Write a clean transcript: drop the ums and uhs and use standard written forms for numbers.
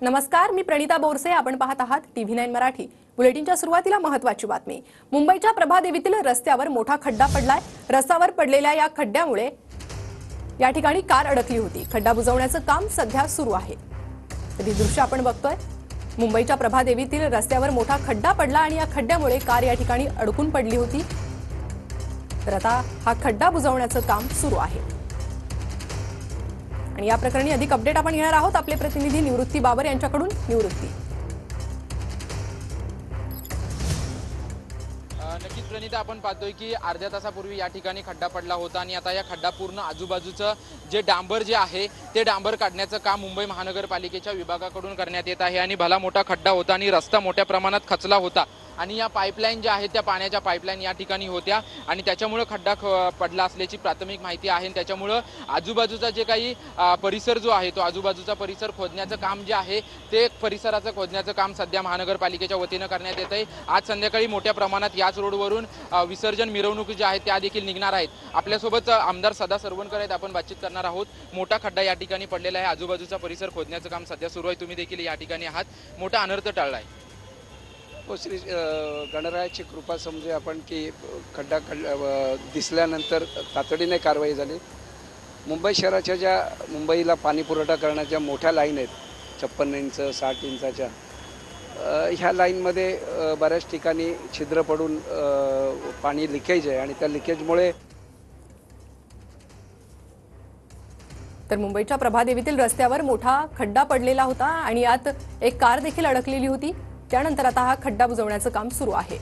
नमस्कार, मी प्रणिता बोरसे. आपण पाहत आहात TV9 मराठी. बुलेटिनच्या सुरुवातीला महत्त्वाची बातमी. मुंबईच्या प्रभादेवीतील रस्त्यावर मोठा खड्डा पडलाय. रस्त्यावर पडलेल्या या खड्ड्यामुळे या ठिकाणी कार अडकली होती. खड्डा बुजवण्याचं काम सध्या सुरू आहे. तर ही दृश्य आपण बघतोय. मुंबईच्या प्रभादेवीतील रस्त्यावर मोठा खड्डा पडला आणि या खड्ड्यामुळे कार या ठिकाणी अडकून पडली होती. तर आता हा खड्डा बुजवण्याचं काम सुरू आहे. आणि या प्रकरणी अधिक अपडेट आपण घेणार आहोत आपले प्रतिनिधी निवृत्ती बाबर यांच्याकडून. निवृत्ती. नक्कीच प्रणिता, आपण पाहतोय की अर्ध्या तासापूर्वी या ठिकाणी खड्डा पडला होता आणि आता या खड्डा पूर्ण आजूबाजूचं जे डांबर जे आहे ते डांबर काढण्याचं काम मुंबई महानगरपालिकेच्या विभागाकडून करण्यात येत आहे. आणि भला मोठा खड्डा होता आणि रस्ता मोठ्या प्रमाणात खचला होता आणि या पाईपलाईन ज्या आहेत त्या पाण्याच्या पाईपलाईन या ठिकाणी होत्या आणि त्याच्यामुळे खड्डा पडला असल्याची प्राथमिक माहिती आहे. त्याच्यामुळे आजूबाजूचा जे काही परिसर जो आहे तो आजूबाजूचा परिसर खोदण्याचं काम जे आहे ते परिसराचं खोदण्याचं काम सध्या महानगरपालिकेच्या वतीनं करण्यात येत आहे. आज संध्याकाळी मोठ्या प्रमाणात याच रोडवरून विसर्जन मिरवणूक ज्या आहेत त्या देखील निघणार आहेत. आपल्यासोबत आमदार सदा सरवणकर आहेत, आपण बातचीत करणार आहोत. मोठा खड्डा या ठिकाणी पडलेला आहे, आजूबाजूचा परिसर खोदण्याचं काम सध्या सुरू आहे. तुम्ही देखील या ठिकाणी आहात. मोठा अनर्थ टळला आहे. श्री गणरायाची कृपा समजूया आपण की खड्डा दिसल्यानंतर तातडीने कारवाई झाली. मुंबई शहराच्या ज्या मुंबईला पाणी पुरवठा करण्याच्या मोठ्या लाईन आहेत 56 इंच 60 इंचाच्या, ह्या लाईनमध्ये बऱ्याच ठिकाणी छिद्र पडून पाणी लिकेज आहे आणि त्या लिकेजमुळे तर मुंबईच्या प्रभादेवीतील रस्त्यावर मोठा खड्डा पडलेला होता आणि यात एक कार देखील अडकलेली होती. त्यानंतर आता हा खड्डा बुजवण्याचं काम सुरू आहे.